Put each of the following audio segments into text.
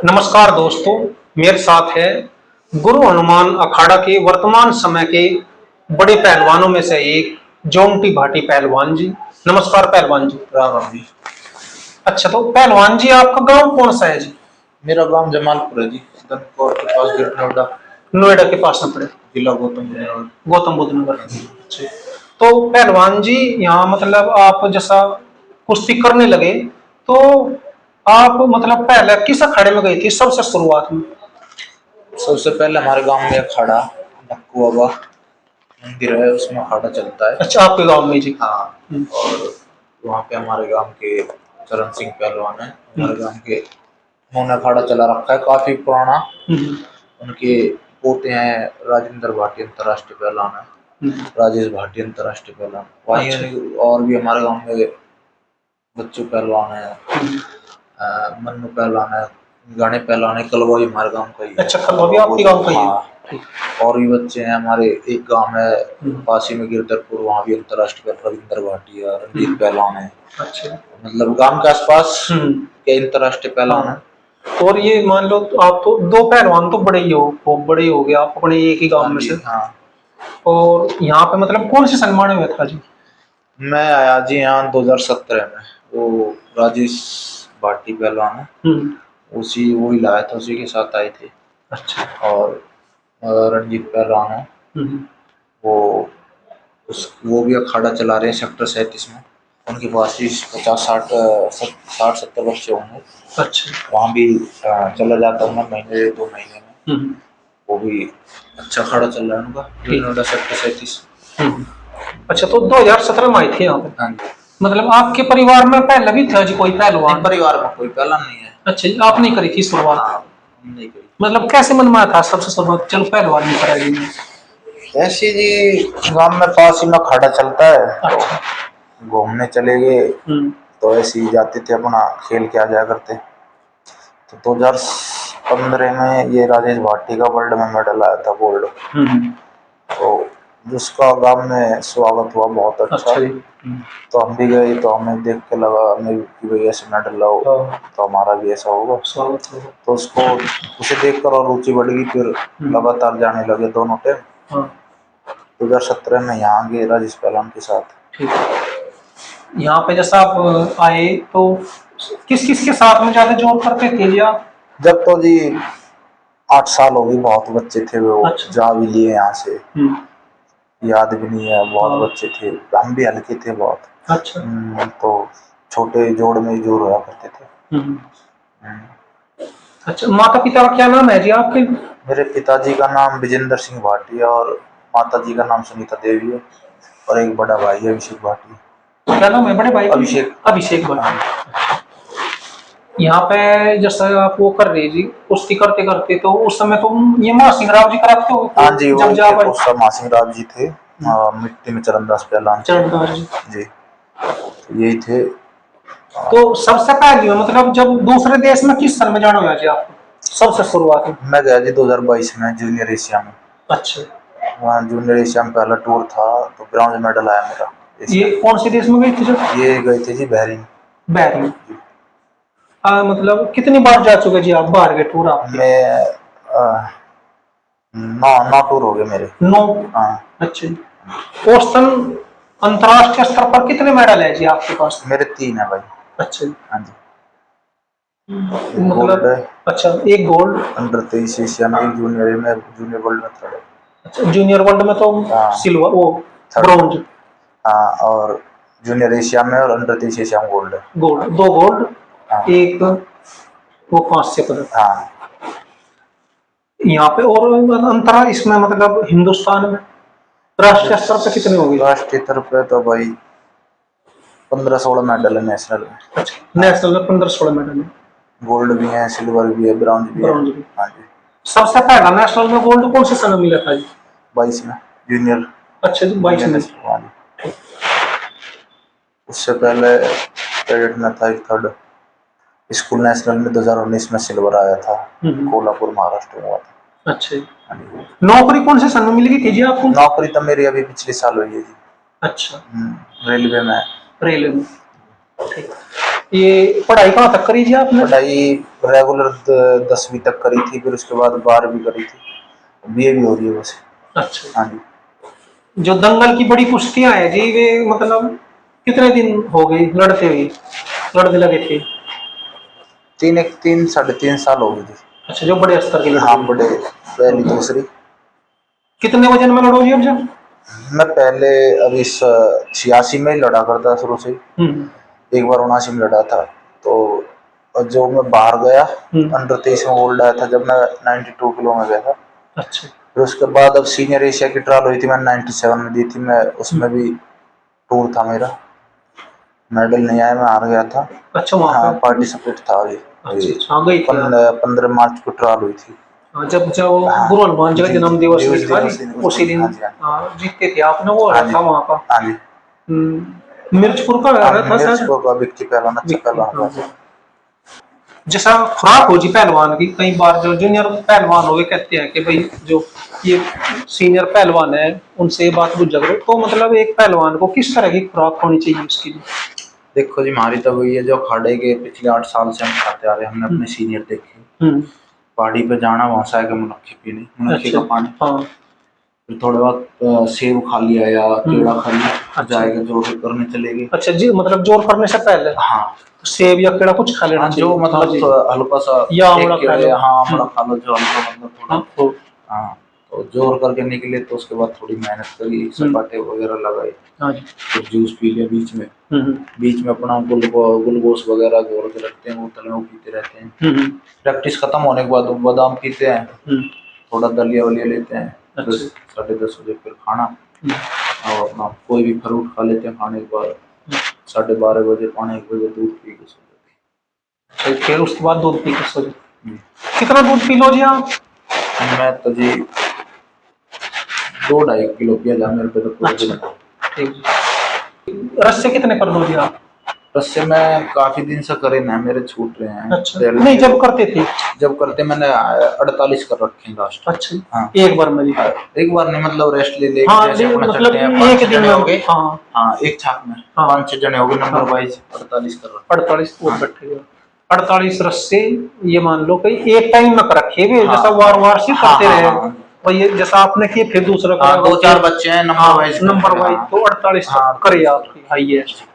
नमस्कार दोस्तों, मेरे साथ है गुरु हनुमान अखाड़ा के वर्तमान समय के बड़े पहलवानों में से एक जोंटी भाटी पहलवान जी। नमस्कार पहलवान जी। राम राम जी। अच्छा, तो पहलवान जी आपका गांव कौन सा है जी? मेरा गांव जमालपुर है जी, दत्तपुर के पास गेट नोएडा। नोएडा के पास में पड़े, जिला गौतम बुद्ध नगर। गौतम बुद्ध नगर। अच्छा, तो पहलवान जी यहाँ मतलब आप जैसा कुश्ती करने लगे तो आप मतलब पहले किस अखाड़े में गई थी सबसे शुरुआत में? सबसे पहले हमारे गांव में अखाड़ा नक्कू बाबा मंदिर है, उसमें अखाड़ा चलता है। अच्छा, आपके गांव में जी। हाँ, और वहाँ पे हमारे गांव के चरण सिंह पहलवान है, हमारे गांव के, उन्होंने अखाड़ा चला रखा है काफी पुराना। उनके पोते हैं राजेंद्र भाटी अंतर्राष्ट्रीय पहलवान है, राजेश भाटी अंतर्राष्ट्रीय पहलवान। वहीं और भी हमारे गांव में बच्चू पहलवान है, मन्नू पहलवान है, गाने पहलवान है, कलवाई हमारे गांव का ही। अच्छा, कलवा आपके गांव का ही है। हाँ, और भी बच्चे हैं हमारे। एक गांव है पासी में गिरधरपुर, वहाँ भी अंतर्राष्ट्रीय रविंद्र भाटी है, रणजीत पहलवान है। अच्छा, मतलब गांव के आसपास के अंतर्राष्ट्रीय पहलवान है। और ये मान लो तो आप तो दो पहलवान तो बड़े ही हो, बड़े ही हो गए आप अपने एक ही गांव में से। हाँ। और यहाँ पे मतलब कौन से सम्मान हुआ था जी? मैं आया जी यहाँ 2017 में। वो राजेश भाटी पहलवान है, उसी वही लाया था, उसी के साथ आए थे। अच्छा। और रणजीत पहलवान है, वो वो भी अखाड़ा चला रहे हैं सेक्टर 37 में। उनके पास भी 50-60-70 बच्चे होंगे। अच्छा, वहाँ भी चला जाता हूँ मैं महीने 2 महीने में। वो भी अच्छा अखाड़ा चल रहा है उनका, नोएडा सेक्टर 37। अच्छा, तो 2017 में आए थे यहाँ पे? हाँ जी। मतलब आपके परिवार में पहले भी था जी कोई पहलवान? परिवार में कोई पहलवान नहीं है। अच्छा, आप नहीं करी थी शुरुआत? हाँ, नहीं करी। मतलब कैसे मन में आया था सबसे शुरुआत चलो पहलवान नहीं करेगी? ऐसे जी गांव में पास ही में अखाड़ा चलता है। अच्छा। घूमने चले गए तो ऐसे ही जाते थे, अपना खेल के आ जाया करते। तो 2015 में ये राजेश भाटी का वर्ल्ड में मेडल आया था, गोल्ड। तो जिसका गांव में स्वागत हुआ बहुत अच्छा। तो हम भी गए, तो हमें देख के लगा हमें कि भाई ऐसे मेडल लाओ तो हमारा भी ऐसा होगा। तो उसको उसे देखकर और रुचि बढ़ गई, फिर लगातार जाने लगे दोनों टीम। 2017 में यहाँ गए राजेश पहलवान के साथ। यहाँ पे जैसा आप आए तो किस किस के साथ में ज्यादा जॉब करते थे जी आप? जब तो जी 8 साल हो गए, बहुत बच्चे थे वो। अच्छा। जा भी लिए यहाँ से, याद भी नहीं है, बहुत बच्चे थे, हम भी हल्के थे बहुत। अच्छा। तो छोटे जोड़ में जोड़ हुआ करते थे। अच्छा, माता पिता का क्या नाम है जी आपके? मेरे पिताजी का नाम विजेंद्र सिंह भाटी है और माता जी का नाम सुनीता देवी है, और एक बड़ा भाई है अभिषेक भाटी। क्या नाम है बड़े भाई? अभिषेक। अभिषेक भाटी। यहाँ पे जैसा आप वो कर रहे जी कुश्ती करते करते, तो उस समय तो ये महासिंह राव जी कराते हो? हाँ जी, वो महासिंह राव जी थे, मिट्टी में चरणदास पहलवान। चरणदास जी यही थे। तो सबसे पहले मतलब जब दूसरे देश में किस साल में जाना हुआ जी आपको सबसे शुरुआत में? मैं गया जी 2022 में जूनियर एशिया में। अच्छा। वहाँ जूनियर एशिया में पहला टूर था, तो ब्रॉन्ज मेडल आया मेरा। ये कौन से देश में गए थे जब? ये गए थे जी बहरीन। बहरीन। मतलब कितनी बार जा चुके जी आप बाहर के टूर आपके? मैं 9 टूर हो गए मेरे। 9? हाँ। अच्छा। औसतन अंतरराष्ट्रीय स्तर पर कितने मेडल है जी आपके पास? मेरे 3 है भाई। अच्छा। हाँ जी। मतलब अच्छा, एक गोल्ड अंडर 23 एशिया में, एक जूनियर में, जूनियर वर्ल्ड में थर्ड। अच्छा, जूनियर वर्ल्ड में तो सिल्वर वो ब्रॉन्ज। हाँ, और जूनियर एशिया में और अंडर 23 एशिया में गोल्ड है। Gold, 2 gold. हाँ। एक वो 5 से पदक। हाँ। यहाँ पे और अंतरा इसमें मतलब हिंदुस्तान में राष्ट्रीय स्तर पे कितने होंगे? राष्ट्रीय स्तर पे तो भाई 15-16 मेडल है नेशनल में। अच्छा, नेशनल में 15-16 मेडल है। गोल्ड भी है, सिल्वर भी है, ब्रॉन्ज भी है। हाँ जी। सबसे पहला नेशनल में गोल्ड कौन से समय मिला था जी? 22 में जूनियर। अच्छा जी, 22 में। उससे पहले कैडेट में था, एक थर्ड। स्कूल नेशनल में 2019 में सिल्वर आया था, कोल्हापुर महाराष्ट्र में हुआ था। अच्छा। नौकरी कौन से सन में मिल गई थी जी आपको? नौकरी तो मेरी अभी पिछले साल हुई है जी। अच्छा। रेलवे में। रेलवे में, ठीक। ये पढ़ाई कहाँ तक करी थी आपने? पढ़ाई रेगुलर 10वीं तक करी थी, फिर उसके बाद 12वीं करी थी, बीए भी हो रही है वैसे। अच्छा। हाँ जी। जो दंगल की बड़ी कुश्तियां है जी, वे मतलब कितने दिन हो गए लड़ते हुए, लड़ने लगे थे? 3 साढ़े 3 साल हो गए थे। अच्छा, जो बड़े स्तर के लड़ते हाँ हुए। बड़े, पहली दूसरी। कितने वजन में लड़ोगे अब जब? मैं पहले अभी 86 में ही लड़ा करता शुरू से ही। हम्म। एक बार 79 में लड़ा था। तो और जो मैं बाहर गया, अंडर 23 में गोल्ड आया था जब मैं 92 किलो में गया था। अच्छा। फिर उसके बाद अब सीनियर एशिया की ट्रायल हुई थी, मैंने 97 में दी थी, मैं उसमें भी टूर था मेरा, मेडल नहीं आया, मैं हार गया था। अच्छा, वहाँ हाँ पे। पार्टिसिपेट था अभी। अच्छा, हाँ, गई थी आप। 15 मार्च को ट्रायल हुई थी। हाँ, जब जब हाँ गुरु हनुमान जी का जी जन्म जी, दिवस भी था दिवस जी, दिन उसी दिन। हाँ जी हाँ जी। हाँ, जीतते थे आपने, वो हाँ रहा जी था वहाँ का। हाँ जी। मिर्चपुर का हाँ, रहा था शायद। मिर्चपुर का विक्की पहलवान, अच्छा विक्की, पहलवान हाँ था। जी। जैसा खुराक हो जी पहलवान की, कई बार जो जूनियर पहलवान हो, वे कहते हैं कि भाई जो ये सीनियर पहलवान है उनसे ये बात बुझ करो, तो मतलब एक पहलवान को किस तरह की खुराक होनी चाहिए उसके लिए? देखो जी, हमारी तो वही है जो अखाड़े के पिछले 8 साल से हम खाते आ रहे हैं, हमने हम्म। अपने सीनियर देखे। हम्म। पहाड़ी पे जाना, वहां से आके मुनक्की पीनी, मुनक्की अच्छा। का पानी, हाँ। फिर थोड़े बहुत सेब खा लिया या केला खा लिया, अच्छा। जाएगा जो भी करने चलेगी। अच्छा जी, मतलब जोर करने से पहले हाँ सेब या केला कुछ खा लेना हाँ, चाहिए? जो हाँ जी। मतलब हल्का सा या आंवला एक खा केले, लो। हाँ आमला खा लो, जो हल्का मतलब थोड़ा। हाँ, वो। हाँ, तो जोर करके निकले तो उसके बाद थोड़ी मेहनत करी, सपाटे वगैरह लगाए, हाँ जी। फिर जूस पी लिया बीच में। हम्म। बीच में अपना ग्लूकोस वगैरह घोल के रखते हैं, बोतल में वो पीते रहते हैं। हम्म। प्रैक्टिस खत्म होने के बाद बादाम पीते हैं, हम्म। थोड़ा दलिया वलिया लेते हैं। अच्छा। 10 साढ़े 10 बजे फिर खाना, हम्म। और अपना कोई भी फ्रूट खा लेते हैं खाने के बाद। 12:30 बजे, 1 बजे दूध पी के सो जाते अच्छा, फिर उसके बाद दूध पी के सो जाओ। हैं। कितना दूध पी लो जी आप? मैं तो जी 2-2.5 किलो पिया जा मेरे पे तो पूरे दिन। अच्छा, ठीक जी। रस्से कितने कर लो जी आप? बस से मैं काफी दिन से करे ना, मेरे छूट रहे हैं। अच्छा, नहीं जब करते थे? जब करते मैंने 48 कर रखे हैं लास्ट। अच्छा। हाँ, एक बार में जी? एक बार नहीं, मतलब रेस्ट ले ले, हाँ, जैसे अपना मतलब चलते हैं एक 5-6 दिन जने में। हो गए। हाँ। हाँ, एक छाप में हाँ। 5-6 जने हो गए, नंबर हाँ। वाइज 48 कर रहा। 48 वो बैठे 48 रस्से। ये मान लो कहीं एक टाइम में कर रखे हुए, हाँ। जैसा वार वार से हाँ करते हाँ रहे। हाँ और ये जैसा आपने किए फिर दूसरा हाँ, करा, 2-4 बच्चे हैं नंबर वाइज, नंबर वाइज तो 48 हाँ करे आपकी हाईएस्ट।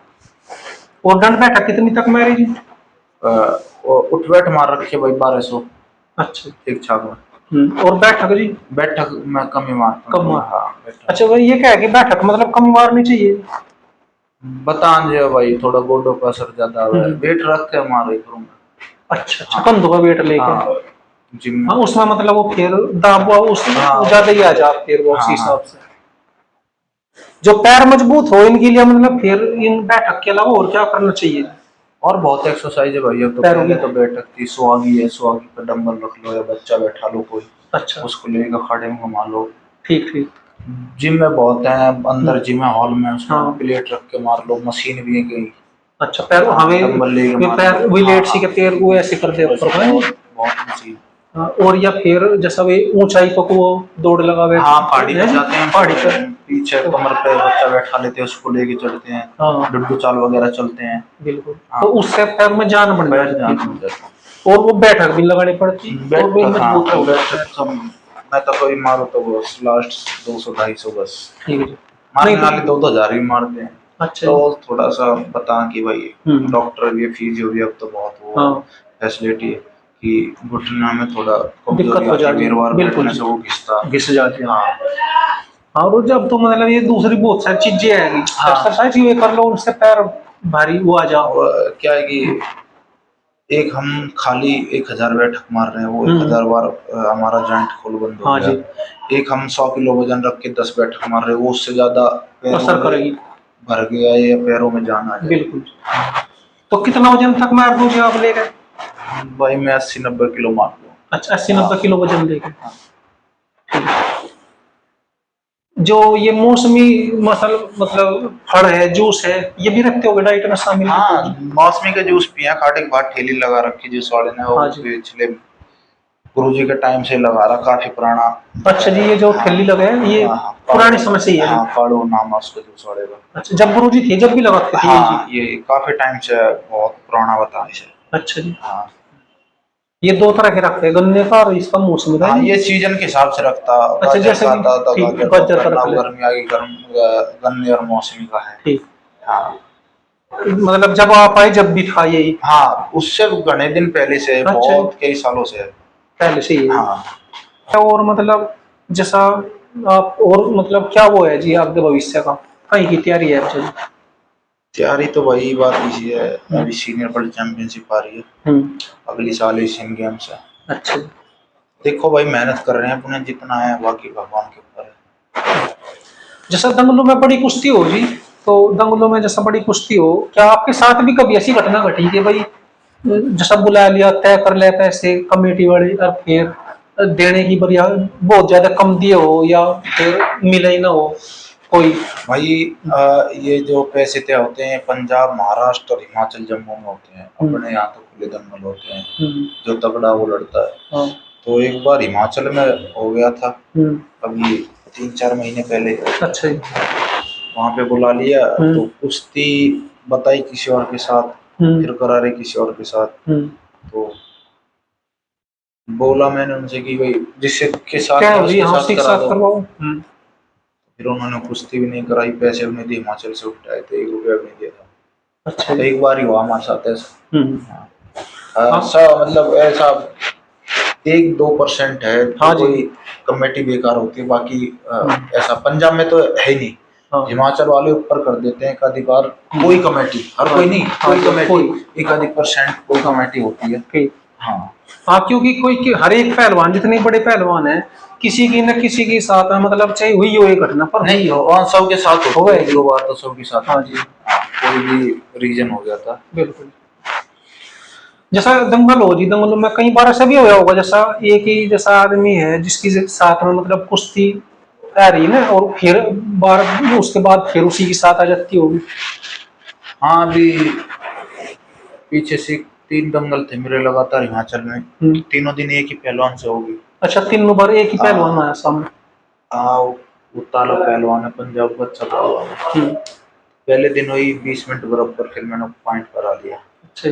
और दंड बैठक कितनी तक मारी जी? उठ बैठ मार रखे भाई 1200 अच्छा। एक छाप में। और बैठक जी? बैठक मैं कम ही मारता हूँ कम मार? हाँ बैठक। अच्छा भाई, ये क्या है कि बैठक मतलब कम मारनी चाहिए? बता जो भाई, थोड़ा गोडों का असर ज्यादा है, वेट रख के मारे करूँ मैं। अच्छा अच्छा, कंधों का वेट लेके। हाँ, जिम में। हाँ, उसमें मतलब वो फिर दाब उसमें हाँ ज्यादा ही आ जाए फिर वो उस हाँ हिसाब हाँ। से। जो पैर मजबूत हो इनके लिए मतलब फिर इन बैठक के अलावा और क्या करना चाहिए? और बहुत एक्सरसाइज है भाई, अब तो पैरों पहले की। तो बैठक थी, सुहागी है, सुहागी पर डंबल रख लो या बच्चा बैठा लो कोई, अच्छा। उसको लेकर खड़े में घुमा लो। ठीक ठीक। जिम में बहुत है, अंदर जिम है हॉल में, उसमें हाँ। प्लेट रख के मार लो, मशीन भी है कहीं। अच्छा, पैर हाँ, हमें डंबल लेके वे मार पैर लो। वे हाँ लेट सी हाँ, के पैर को ऐसे कर दे बस ऊपर को। बहुत बहुत मशीन। हाँ, और या फिर जैसा वे ऊंचाई को दौड़ लगावे। हाँ, पहाड़ी पे जाते हैं, पहाड़ी पर पीछे कमर पे बच्चा बैठा लेते हैं, उसको लेके चढ़ते हैं। हाँ, डुड्डू चाल वगैरह चलते हैं। बिल्कुल। हाँ। तो उससे पैर में जान बढ़ बैठ जाती जाते है। हैं। और वो बैठक भी लगानी पड़ती और वे बैठक, हाँ मजबूत हो बैठक जाता है। कम। मैं तो कोई मारू तो बस लास्ट 200-250 बस। ठीक है जी। मारने नहीं वाले तो 2-2 हजार भी मारते हैं। अच्छा तो जी। थोड़ा सा बता कि भाई डॉक्टर भी, फिजियो भी, अब तो बहुत वो हाँ, फैसिलिटी है कि घुटना में थोड़ा दिक्कत कमजोरी हो आती है, जाती है, बार बिल्कुल बैठने जी। से वो घिसता। घिस जाती है। हाँ हाँ, और जब तो मतलब ये दूसरी बहुत सारी चीजें आएंगी, हाँ। एक्सरसाइज ये कर लो उनसे पैर भारी वो आ जाओ। और क्या है कि एक हम खाली 1,000 बैठक मार रहे हैं, वो 1,000 बार हमारा जॉइंट खोल बंद हो हाँ गया। जी। एक हम 100 किलो वजन रख के 10 बैठक मार रहे हैं, वो उससे ज्यादा पैरों असर में करेगी। भर गया या पैरों में जान आ जाए। बिल्कुल। तो कितना वजन तक मार दोगे आप लेकर? भाई मैं 80-90 किलो मार लूँ। अच्छा, 80-90 किलो वजन लेकर। हाँ। जो ये मौसमी मसल मतलब फल है, जूस है, ये भी रखते होगे डाइट में शामिल? हाँ, मौसमी का जूस पिया, खाटे के बाद ठेली लगा रखी जूस वाले ने, वो हाँ जी। पिछले गुरुजी के टाइम से लगा रहा, काफी पुराना। अच्छा जी, ये जो ठेली लगे हैं ये हाँ, पुराने समय से ही है? हाँ, काड़ू नाम है उसका जूस वाले का। अच्छा, जब गुरुजी थे जब भी लगाते थे हाँ, ये काफी टाइम से बहुत पुराना बता है इसे। अच्छा जी। हाँ, ये दो तरह के रखते हैं, गन्ने का और इसका मौसमी का? हाँ, ये सीजन के हिसाब से रखता। अच्छा, गाजर जैसे का कि आता तो ठीक, गाजर का, गाजर का गन्ना रख ले। गर्मी आ गई, गन्ने और मौसमी का है। ठीक, हाँ, मतलब जब आप आए जब भी था यही? हाँ, उससे घने दिन पहले से, अच्छा, बहुत कई सालों से है। पहले से ही है। हाँ, और मतलब जैसा आप, और मतलब क्या वो है जी आपके भविष्य का, कहीं की तैयारी है आपकी? तैयारी तो वही बात इसी है, अभी सीनियर वर्ल्ड चैंपियनशिप आ रही है, अगली साल एशियन गेम्स है। अच्छा, देखो भाई, मेहनत कर रहे हैं अपने, जितना है बाकी भगवान के ऊपर है। जैसा दंगलों में बड़ी कुश्ती हो जी, तो दंगलों में जैसा बड़ी कुश्ती हो, क्या आपके साथ भी कभी ऐसी घटना घटी कि भाई जैसा बुला लिया, तय कर लिया पैसे कमेटी वाले, और फिर देने की बढ़िया बहुत ज्यादा कम दिए हो, या फिर मिले ही ना हो कोई? भाई, ये जो पैसे तय होते हैं पंजाब, महाराष्ट्र और हिमाचल, जम्मू में होते हैं। अपने यहाँ तो खुले दंगल होते हैं, जो तगड़ा वो लड़ता है। हाँ। तो एक बार हिमाचल में हो गया था, अभी 3-4 महीने पहले। अच्छा जी। वहां पे बुला लिया तो कुश्ती बताई किसी और के साथ, फिर करा रहे किसी और के साथ। तो बोला मैंने उनसे कि भाई जिससे के साथ क्या है जी, उसके हाँ, साथ एक करा साथ दो। करवाओ। फिर उन्होंने कुश्ती भी नहीं कराई, पैसे भी नहीं दिए, हिमाचल से उठाए थे, 1 रुपया भी नहीं दिया था। अच्छा तो जी। एक बार ही हुआ हमारे साथ ऐसा। हाँ। ऐसा मतलब ऐसा 1-2% है हाँ तो जी। कोई कमेटी बेकार होती है, बाकी ऐसा पंजाब में तो है ही नहीं। हाँ। हिमाचल वाले ऊपर कर देते हैं एकाधिकार, कोई कमेटी, हर कोई नहीं, कोई कमेटी, एकाधिक % कोई कमेटी होती है। ठीक। हाँ, हाँ, क्योंकि हर एक पहलवान, जितने बड़े पहलवान है, किसी की न किसी के साथ में, मतलब चाहे हुई हो एक घटना पर नहीं हो, और सबके साथ हो होती है, गए। 2 बार तो सबके साथ हाँ होती जी, है। हाँ, कोई भी रीजन हो गया था। बिल्कुल। जैसा दंगल हो जी, दंगलों में कई बार ऐसा भी होया होगा, जैसा एक ही जैसा आदमी है जिसकी साथ में मतलब कुश्ती आ रही है ना, और फिर बार उसके बाद फिर उसी के साथ आ जाती होगी। हाँ, अभी पीछे से 3 दंगल थे मेरे लगातार हिमाचल में, तीनों दिन एक ही पहलवान से होगी। अच्छा, तीनों बार एक ही पहलवान आया सामने? हाँ, वो ताला पहलवान है, पंजाब का अच्छा पहलवान है। पहले दिन हुई 20 मिनट बराबर, फिर मैंने पॉइंट करा लिया। अच्छा।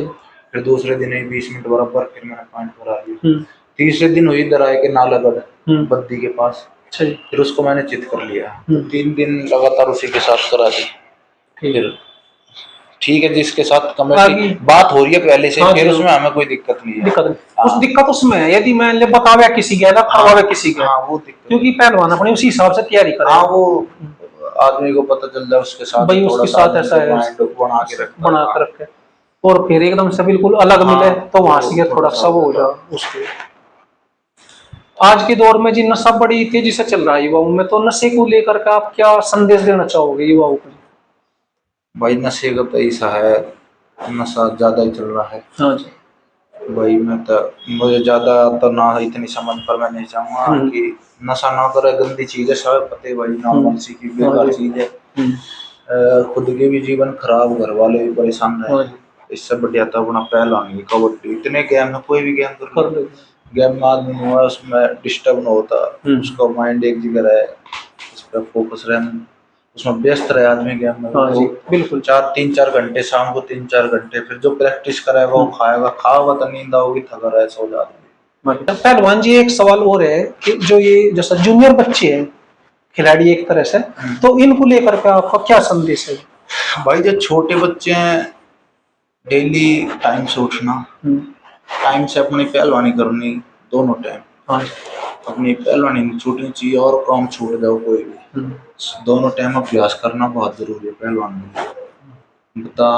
फिर दूसरे दिन हुई 20 मिनट बराबर, फिर मैंने पॉइंट करा लिया। तीसरे दिन हुई दराय के नालागढ़, बद्दी के पास, फिर उसको मैंने चित कर लिया। तो 3 दिन लगातार उसी के साथ करा दी। फिर ठीक है, जिसके साथ कमेटी बात हो रही है पहले से, फिर उसमें हमें कोई दिक्कत नहीं है। दिक्कत नहीं, उस दिक्कत उसमें है यदि मान ले बतावे किसी के ना करवावे किसी के। हाँ, वो दिक्कत, क्योंकि पहलवान अपने उसी हिसाब से तैयारी करे। हाँ, वो आदमी को पता चल जाए उसके साथ, भाई थोड़ा उसके सा साथ ऐसा है, बना के रखे, और फिर एकदम से बिल्कुल अलग मिले तो वहां से थोड़ा सा वो हो जाए उसके। आज के दौर में जी नशा बड़ी तेजी से चल रहा है युवाओं में, तो नशे को लेकर के आप क्या संदेश देना चाहोगे युवाओं को? भाई, नशे का तो ऐसा है, नशा ज्यादा ही चल रहा है। हाँ जी। भाई मैं तो, मुझे ज्यादा तो ना इतनी समझ पर मैं नहीं चाहूंगा कि नशा ना करे, गंदी चीज है, सब पता है भाई, नॉर्मल सी की बेकार चीज है। खुद के भी जीवन खराब, घर वाले भी परेशान रहे। इससे बढ़िया तो अपना पहलवानी, कबड्डी, इतने गेम है, कोई भी गेम कर लो, गेम में आदमी हुआ उसमें डिस्टर्ब ना होता, उसका माइंड एक जगह रहे, उस पर फोकस रहे, उसमें व्यस्त रहे आदमी गेम में। हाँ जी, बिल्कुल। 3-4 घंटे, शाम को 3-4 घंटे, फिर जो प्रैक्टिस करेगा वो खाएगा तो नींद आओगी, थका रहे, सो जाएगा। पहलवान जी, एक सवाल और है कि जो ये जैसा जूनियर बच्चे हैं, खिलाड़ी एक तरह से, तो इनको लेकर के आपका क्या संदेश है? भाई, जो छोटे बच्चे हैं, डेली टाइम से उठना, टाइम से अपनी पहलवानी करनी, दोनों टाइम। हाँ, अपनी पहलवानी नहीं छूटनी चाहिए, और काम छूट जाओ कोई भी, दोनों टाइम अभ्यास करना बहुत जरूरी है पहलवान में। बता,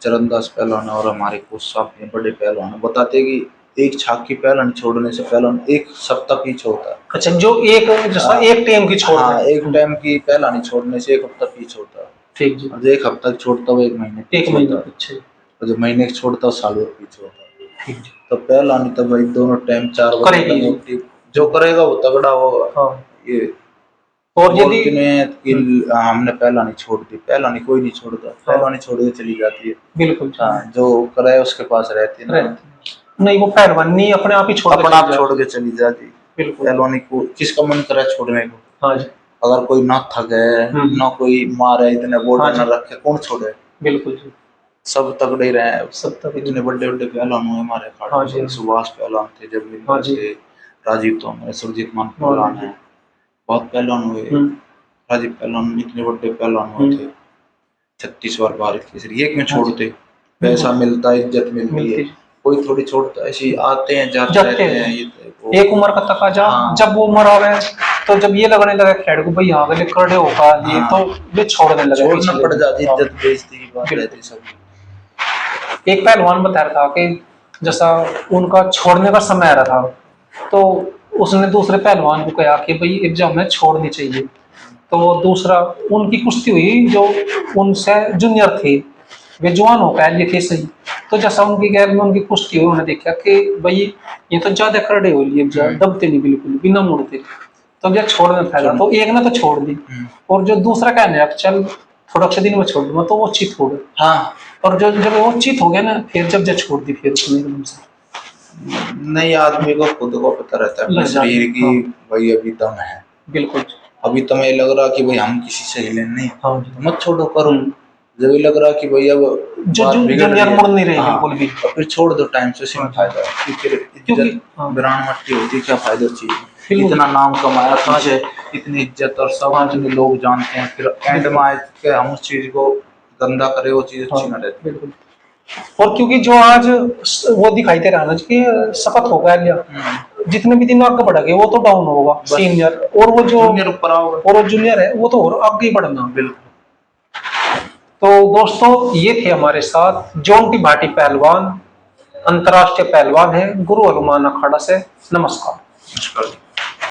चरणदास पहलवान और हमारे कोच साहब हैं, बड़े पहलवान, बताते कि एक छाक की पहलवानी छोड़ने से पहलवान 1 सप्ताह पीछे होता है। अच्छा, जो एक जैसा एक टाइम की छोड़, हाँ, एक टाइम की पहलवानी छोड़ने से 1 हफ्ता पीछे होता है। ठीक जी। और 1 हफ्ता छोड़ता हुआ 1 महीने पीछे होता है, और जो महीने छोड़ता है साल भर पीछे होता है। ठीक जी। तो पहलवानी तो भाई दोनों टाइम 4 बजे जो करेगा वो तगड़ा होगा। हाँ। ये और यदि हमने पहलवानी छोड़ दी, पहलवानी कोई नहीं छोड़ता, पहलवानी छोड़ के चली जाती है। बिल्कुल। हाँ, जो करे उसके पास रहती है ना। नहीं वो पहलवानी अपने आप ही छोड़ के अपने आप चली छोड़ के चली जाती। बिल्कुल। पहलवानी को किसका मन करे छोड़ने को? हाँ जी अगर कोई ना थके ना कोई मारे, इतने हाँ बोर्ड जी। ना रखे, कौन छोड़े? बिल्कुल जी। सब तगड़े ही रहे। सब तक इतने बड़े बड़े पहलवान हुए हमारे हाँ अखाड़े जी। में। सुभाष पहलवान थे, जब हाँ जी। थे, राजीव तो हमारे, सुरजीत मान हाँ पहलवान जी। है, बहुत पहलवान हुए। राजीव पहलवान इतने बड़े पहलवान हुए थे, 36 बार भारत केसरी। ये क्यों हाँ जी। छोड़ते? पैसा मिलता है, इज्जत मिलती है, मिलती कोई थोड़ी छोड़ता है। ऐसे ही आते हैं जाते जाते रहते हैं। हैं ये वो। एक उम्र का तकाजा हाँ। जब वो उम्र आ गए तो जब ये लगने लगा खेड़ को भाई आगे खड़े होगा ये हाँ। तो ये छोड़ने लगे छोड़ना पिछले पड़ जाती, हाँ। इज्जत बेइज्जती की बात बिल्कुल। रहती सब। एक पहलवान बता रहा था कि जैसा उनका छोड़ने का समय आ रहा था तो उसने दूसरे पहलवान को कहा कि भाई एग्जाम में छोड़नी चाहिए। तो वो दूसरा उनकी कुश्ती हुई जो उनसे जूनियर थे, वे जवान हो गए लिखे सही। तो जैसा उनकी गैर में उनकी कुश्ती हुई उन्होंने देखा कि भाई ये तो ज्यादा खड़े हो लिए दबते नहीं बिल्कुल बिना मुड़ते। तो जब छोड़ने फैला तो एक ने तो छोड़ दी और जो दूसरा कहने लगा चल थोड़ा सा दिन में छोड़ दूंगा तो वो चित हो गया। हाँ। और जो जब वो चित हो गया ना फिर जब छोड़ दी फिर उसने एकदम से नहीं, आदमी को खुद को पता रहता है अपने लग जाता है। शरीर की। हाँ। भाई अभी दम है, बिल्कुल। अभी तुम्हें लग रहा कि भाई हम किसी से हिले नहीं, हाँ जी। तो मत छोड़ो, करो। जब ये लग रहा कि भाई अब जो बात बिगड़ रही जूनियर है, मुड़ नहीं रही हाँ, बिल्कुल भी। तो फिर छोड़ दो टाइम से, इसमें फायदा है। कि फिर क्योंकि इज्जत बिरान मट्टी होती, क्या फायदा चीज? बिल्कुल। इतना नाम कमाया तुझे, इतनी इज्जत और सब हाँ जी। इतने लोग जानते हैं, फिर एंड में आए के हम उस चीज को गंदा करे, वो चीज अच्छी ना रहती। बिल्कुल। और क्योंकि जो आज वो दिखाई दे रहा है ना कि शपथ हो गया लिया जितने भी दिन आगे बढ़ गए वो तो डाउन होगा सीनियर और वो जो जूनियर ऊपर आओगे और वो जूनियर है वो तो और आगे बढ़ना। बिल्कुल। तो दोस्तों ये थे हमारे साथ जोंटी भाटी पहलवान, अंतर्राष्ट्रीय पहलवान है, गुरु हनुमान अखाड़ा से। नमस्कार। नमस्कार।